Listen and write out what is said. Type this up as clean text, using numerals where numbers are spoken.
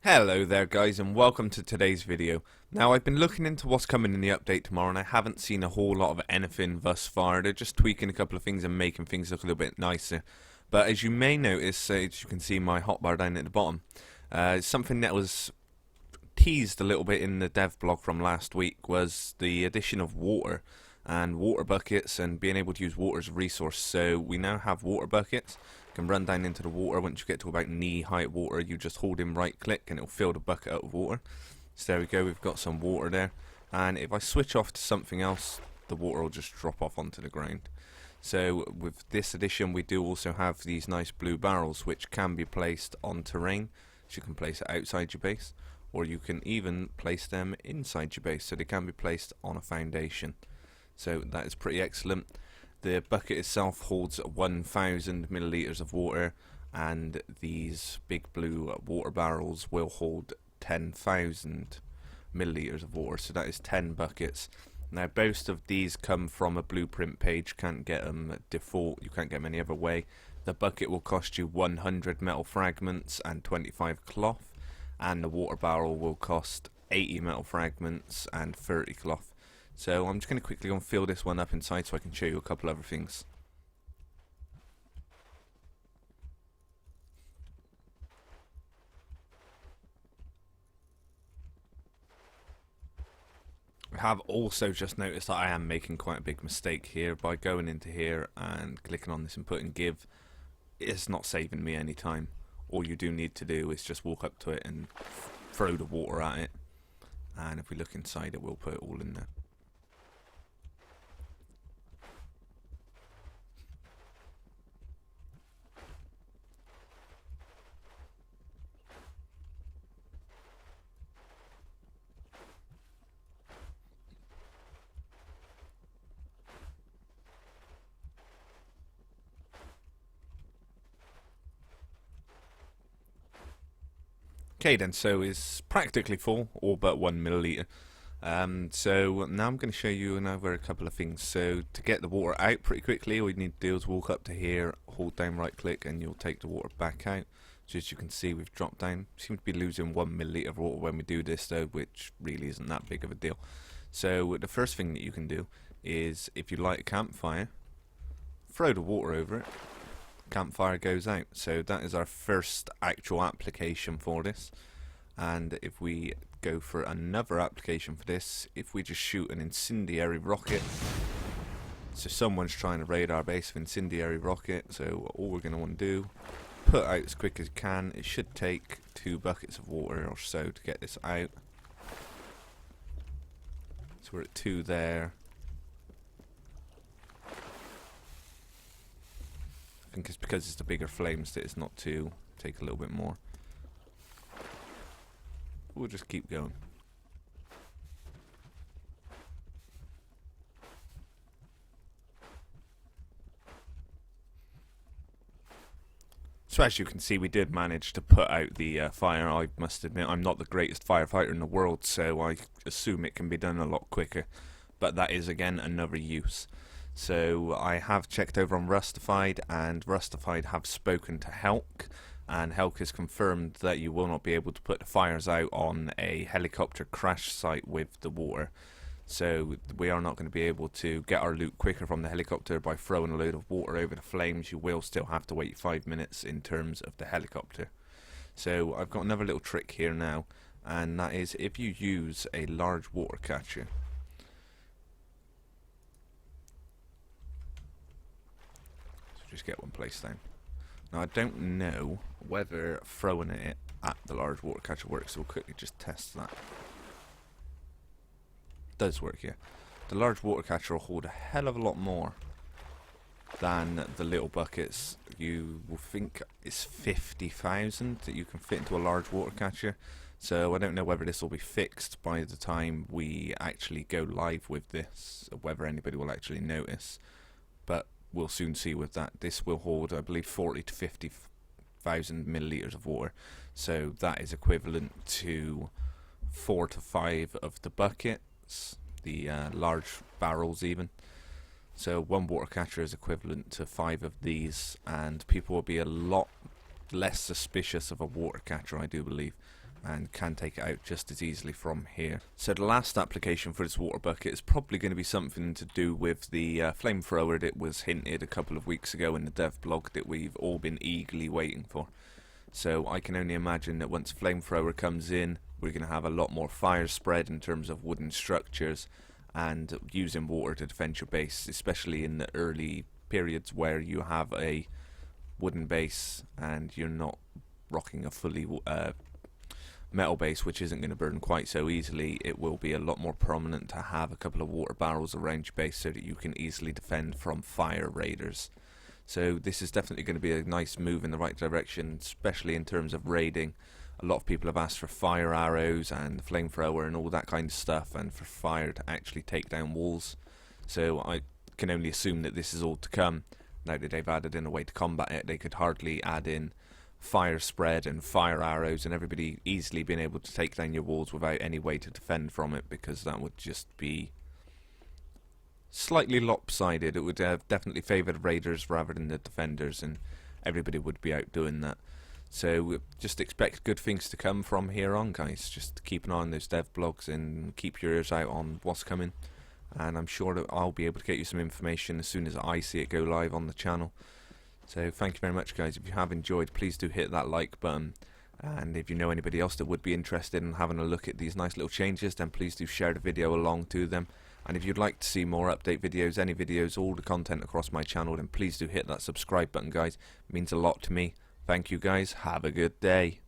Hello there guys, and welcome to today's video. Now, I've been looking into what's coming in the update tomorrow, and I haven't seen a whole lot of anything thus far. They're just tweaking a couple of things and making things look a little bit nicer. But as you may notice, as you can see my hotbar down at the bottom, something that was teased a little bit in the dev blog from last week was the addition of water and water buckets and being able to use water as a resource. So we now have water buckets. You can run down into the water. Once you get to about knee height water, you just hold in right click and it'll fill the bucket up with water. So there we go, we've got some water there, and if I switch off to something else, the water will just drop off onto the ground. So with this addition, we do also have these nice blue barrels which can be placed on terrain. So you can place it outside your base, or you can even place them inside your base, so they can be placed on a foundation. So that is pretty excellent. The bucket itself holds 1,000 milliliters of water, and these big blue water barrels will hold 10,000 milliliters of water, so that is 10 buckets. Now, both of these come from a blueprint page. Can't get them default, you can't get them any other way. The bucket will cost you 100 metal fragments and 25 cloth, and the water barrel will cost 80 metal fragments and 30 cloth. So I'm just going to quickly go and fill this one up inside so I can show you a couple other things. I have also just noticed that I am making quite a big mistake here by going into here and clicking on this and putting give. It's not saving me any time. All you do need to do is just walk up to it and throw the water at it, and if we look inside it, we'll put it all in there. Okay then, so it's practically full, all but 1 milliliter. So now I'm going to show you another couple of things. So to get the water out pretty quickly, all you need to do is walk up to here, hold down right click, and you'll take the water back out. So as you can see, we've dropped down. Seem to be losing 1 milliliter of water when we do this though, which really isn't that big of a deal. So the first thing that you can do is, if you light a campfire, throw the water over it. Campfire goes out. So that is our first actual application for this. And if we go for another application for this, if we just shoot an incendiary rocket, so someone's trying to raid our base with incendiary rocket, so all we're going to want to do, put out as quick as you can. It should take 2 buckets of water or so to get this out. So we're at 2 there. I think it's because it's the bigger flames that it's not to take a little bit more. We'll just keep going. So as you can see, we did manage to put out the fire. I must admit, I'm not the greatest firefighter in the world, so I assume it can be done a lot quicker. But that is, again, another use. So I have checked over on Rustified, and Rustified have spoken to Helk, and Helk has confirmed that you will not be able to put the fires out on a helicopter crash site with the water. So we are not going to be able to get our loot quicker from the helicopter by throwing a load of water over the flames. You will still have to wait 5 minutes in terms of the helicopter. So I've got another little trick here now, and that is, if you use a large water catcher, just get one placed down. Now I don't know whether throwing it at the large water catcher works, so we'll quickly just test that. It does work, yeah. The large water catcher will hold a hell of a lot more than the little buckets. You will think it's 50,000 that you can fit into a large water catcher. So I don't know whether this will be fixed by the time we actually go live with this, or whether anybody will actually notice. But we'll soon see with that. This will hold, I believe, 40 to 50,000 milliliters of water. So that is equivalent to 4 to 5 of the buckets, the large barrels even. So one water catcher is equivalent to 5 of these, and people will be a lot less suspicious of a water catcher, I do believe, and can take it out just as easily from here. So the last application for this water bucket is probably going to be something to do with the flamethrower that was hinted a couple of weeks ago in the dev blog that we've all been eagerly waiting for. So I can only imagine that once flamethrower comes in, we're going to have a lot more fire spread in terms of wooden structures and using water to defend your base, especially in the early periods where you have a wooden base and you're not rocking a fully metal base, which isn't going to burn quite so easily. It will be a lot more prominent to have a couple of water barrels around your base so that you can easily defend from fire raiders. So this is definitely going to be a nice move in the right direction, especially in terms of raiding. A lot of people have asked for fire arrows and flamethrower and all that kind of stuff, and for fire to actually take down walls. So I can only assume that this is all to come. Now that they've added in a way to combat it, they could hardly add in fire spread and fire arrows and everybody easily being able to take down your walls without any way to defend from it, because that would just be slightly lopsided. It would have definitely favoured raiders rather than the defenders, and everybody would be out doing that. So just expect good things to come from here on, guys. Just keep an eye on those dev blogs and keep your ears out on what's coming, and I'm sure that I'll be able to get you some information as soon as I see it go live on the channel. So thank you very much, guys. If you have enjoyed, please do hit that like button, and if you know anybody else that would be interested in having a look at these nice little changes, then please do share the video along to them. And if you'd like to see more update videos, any videos, all the content across my channel, then please do hit that subscribe button, guys. It means a lot to me. Thank you, guys. Have a good day.